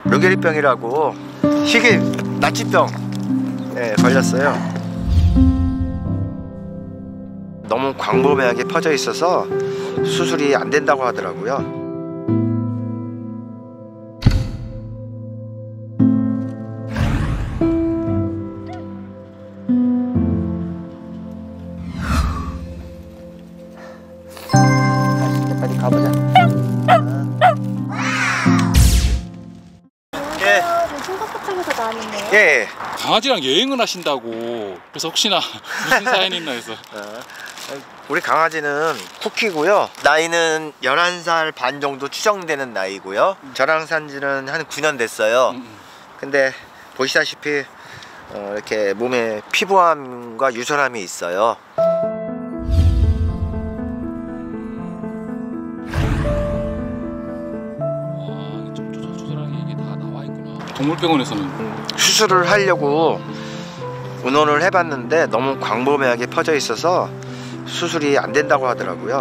르게리병이라고 희귀 나치병에 걸렸어요. 너무 광범위하게 퍼져 있어서 수술이 안 된다고 하더라고요. 가보자. 예. 충북포청에서 나왔네요. 예. 강아지랑 여행을 하신다고. 그래서 혹시나 무슨 사연이 있나 해서. 우리 강아지는 쿠키고요. 나이는 11살 반 정도 추정되는 나이고요. 저랑 산 지는 한 9년 됐어요. 근데 보시다시피 이렇게 몸에 피부암과 유설암이 있어요. 동물병원에서는 수술을 하려고 의논을 해봤는데 너무 광범위하게 퍼져 있어서 수술이 안 된다고 하더라고요.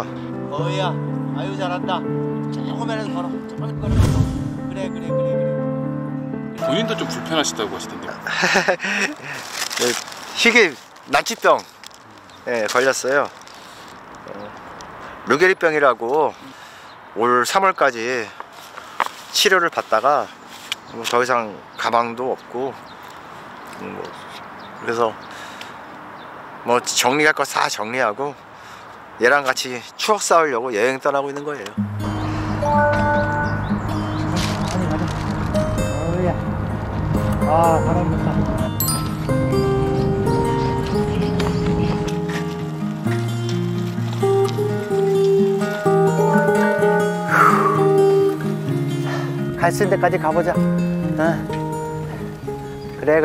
어이야, 아유 잘한다. 조금만해도 걸어. 조금 걸어. 그래. 본인도 좀 불편하시다고 하시던데요. 희귀 나치병에 걸렸어요. 르게리병이라고 올 3월까지 치료를 받다가 더 이상 가망도 없고 그래서 뭐 정리할 거 다 정리하고 얘랑 같이 추억 쌓으려고 여행 떠나고 있는 거예요. 어이야. 아, 바람 좋다. 갈 수 있는 데까지 가보자. 그래.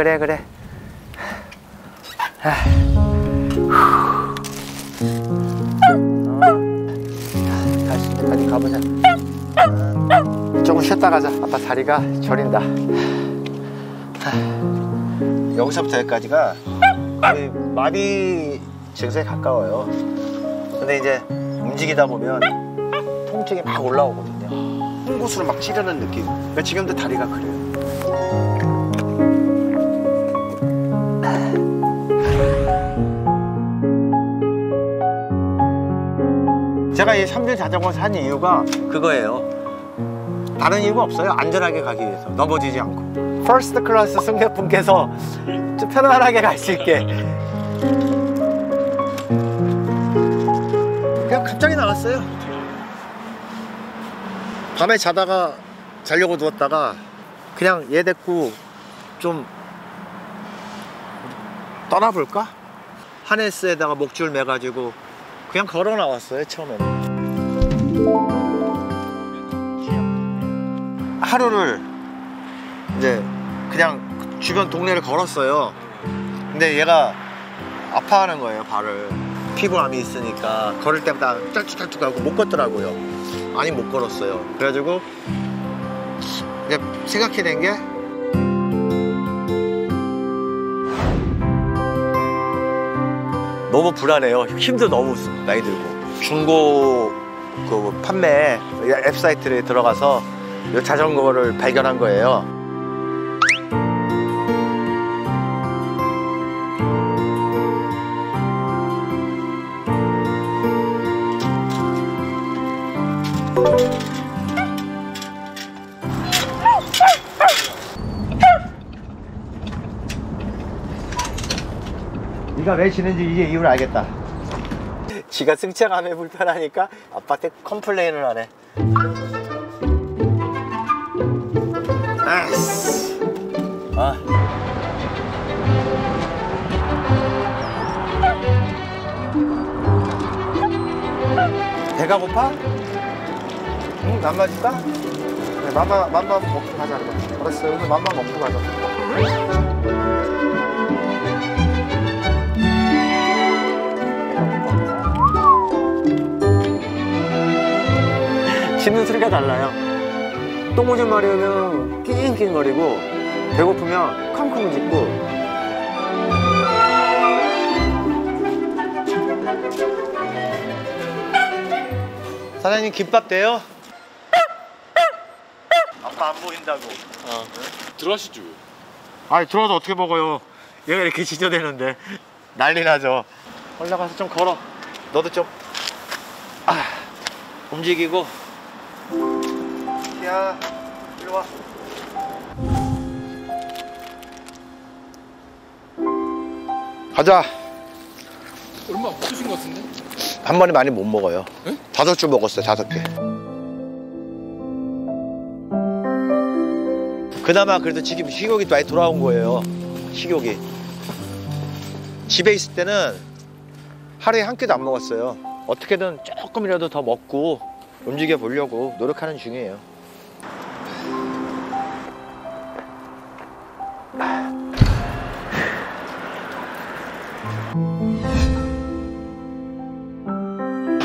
갈 수 있는 데까지 가보자. 조금 쉬었다 가자. 아빠 다리가 저린다. 여기서부터 여기까지가 거의 마비 증세에 가까워요. 근데 이제 움직이다 보면 통증이 막 올라오거든요. 홍구수를 막 찌르는 느낌. 그러니까 지금도 다리가 그래요. 제가 이 3질 자전거 산 이유가 그거예요. 다른 이유가 없어요. 안전하게 가기 위해서. 넘어지지 않고. 퍼스트 클래스 승객분께서 좀 편안하게 갈 수 있게. 그냥 갑자기 나왔어요. 밤에 자다가 자려고 누웠다가 그냥 얘 데리고 좀 떠나볼까? 하네스에다가 목줄 매가지고 그냥 걸어 나왔어요. 처음에는 하루를 이제 그냥 주변 동네를 걸었어요. 근데 얘가 아파하는 거예요. 발을. 피부암이 있으니까 걸을 때마다 짤쭉짤쭉하고 못 걷더라고요. 많이 못 걸었어요. 그래가지고 이제 생각해낸 게 너무 불안해요. 힘도 너무 많이 들고. 중고 그 판매 웹사이트에 들어가서 이 자전거를 발견한 거예요. 네가 왜 지는지 이제 이유를 알겠다. 지가 승차감에 불편하니까 아빠한테 컴플레인을 하네. 아이씨. 배가 고파? 응, 맘마 줄까? 그래, 맘마 먹고 가자. 알았어, 오늘 맘마 먹고 가자. 짖는 소리가 달라요. 똥 오줌 마려우면 낑낑거리고 배고프면 컴컴 짖고. 사장님 김밥 돼요? 아빠 안 보인다고. 들어가시죠. 아니 들어와서 어떻게 먹어요? 얘가 이렇게 지저대는데 난리 나죠. 올라가서 좀 걸어. 너도 좀 움직이고. 야, 이리 와. 가자. 얼마 못 드신 것 같은데? 한 번에 많이 못 먹어요. 에? 5줄 먹었어요. 5개. 그나마 그래도 지금 식욕이 많이 돌아온 거예요. 식욕이. 집에 있을 때는 하루에 한 끼도 안 먹었어요. 어떻게든 조금이라도 더 먹고 움직여 보려고 노력하는 중이에요.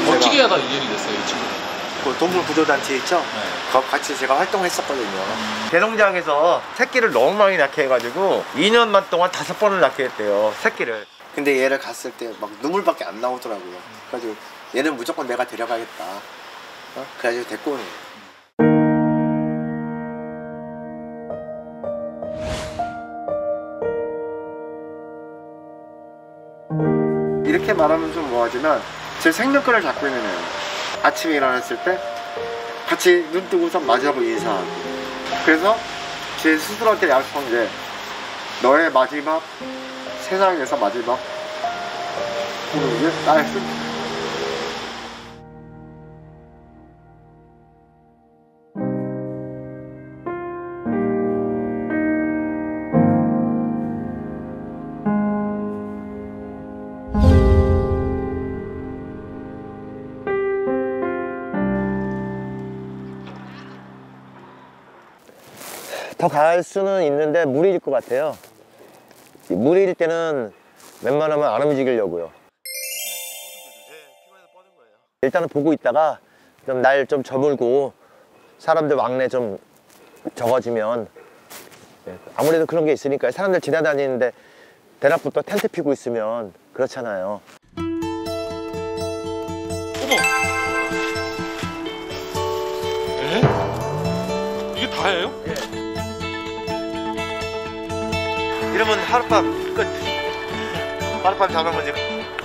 어떻게 하다 인연이 됐어요, 이 친구? 그 동물구조단체 있죠? 네. 거기 같이 제가 활동했었거든요. 대농장에서 새끼를 너무 많이 낳게 해가지고 2년만 동안 5번을 낳게 했대요. 새끼를. 근데 얘를 갔을 때 막 눈물밖에 안 나오더라고요. 그래가지고 얘는 무조건 내가 데려가겠다. 그래가지고 데리고 오는 거예요. 이렇게 말하면 좀 뭐하지만 제 생명권을 잡고 있는 애예요. 아침에 일어났을 때 같이 눈 뜨고서 마주하고 인사하고. 그래서 제 스스로한테 약속한 게 너의 마지막, 세상에서 마지막 오늘은 나의 승. 더 갈 수는 있는데 무리일 것 같아요. 무리일 때는 웬만하면 안 움직이려고요. 일단은 보고 있다가 좀 날 좀 저물고 사람들 왕래 좀 적어지면, 아무래도 그런 게 있으니까 사람들 지나다니는데 대낮부터 텐트 피고 있으면 그렇잖아요. 어머! 에? 이게 다예요? 예. 이러면 하룻밤 끝. 하룻밤 자면 문제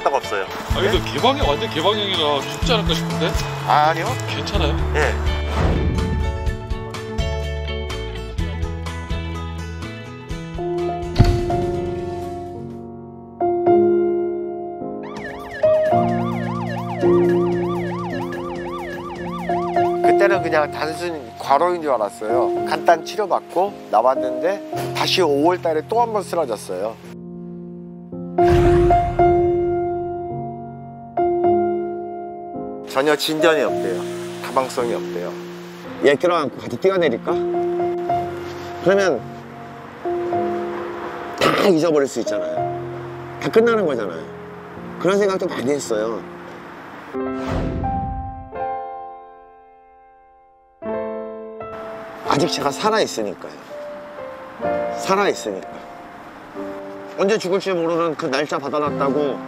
딱 없어요. 아, 근데 개방형, 완전 개방형이라 춥지 않을까 싶은데? 아니요. 괜찮아요? 예. 그때는 그냥 단순히 과로인 줄 알았어요. 간단 치료받고 나왔는데 다시 5월 달에 또 한 번 쓰러졌어요. 전혀 진전이 없대요. 가망성이 없대요. 얘 껴안고 같이 뛰어내릴까? 그러면 다 잊어버릴 수 있잖아요. 다 끝나는 거잖아요. 그런 생각도 많이 했어요. 아직 제가 살아있으니까요. 살아있으니까. 언제 죽을지 모르는 그 날짜 받아놨다고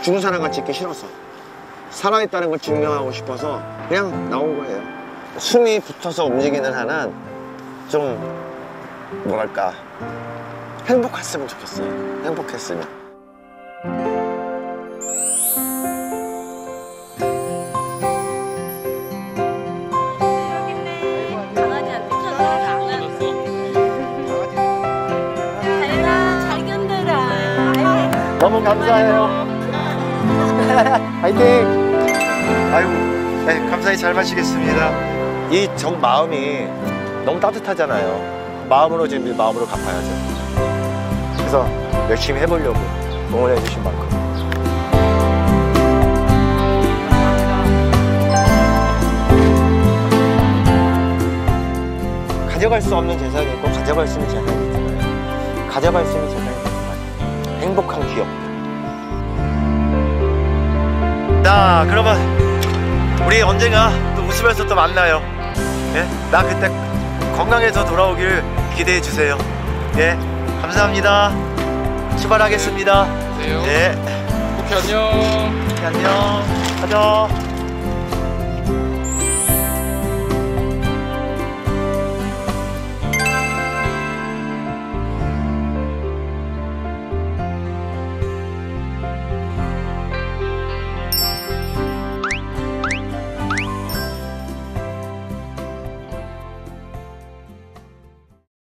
죽은 사람같이 있기 싫어서, 살아있다는 걸 증명하고 싶어서 그냥 나온 거예요. 숨이 붙어서 움직이는 한은 좀 뭐랄까 행복했으면 좋겠어요. 행복했으면. 강아지한테 전화를 안 하는 잘 견뎌라. 너무 감사해요. 화이팅! 아이고, 네, 감사히 잘 마시겠습니다. 이 정 마음이 너무 따뜻하잖아요. 마음으로 지금 마음으로 갚아야죠. 그래서 열심히 해보려고 응원해 주신 만큼. 가져갈 수 없는 재산이 있고 가져갈 수 있는 재산이 있잖아요. 가져갈 수 있는 재산이 있잖아요. 행복한 기억. 자, 그러면 우리 언젠가 또 웃으면서 또 만나요. 예? 나 그때 건강해서 돌아오길 기대해 주세요. 예, 감사합니다. 출발하겠습니다. 네, 예. 오케이, 안녕. 안녕. 가자.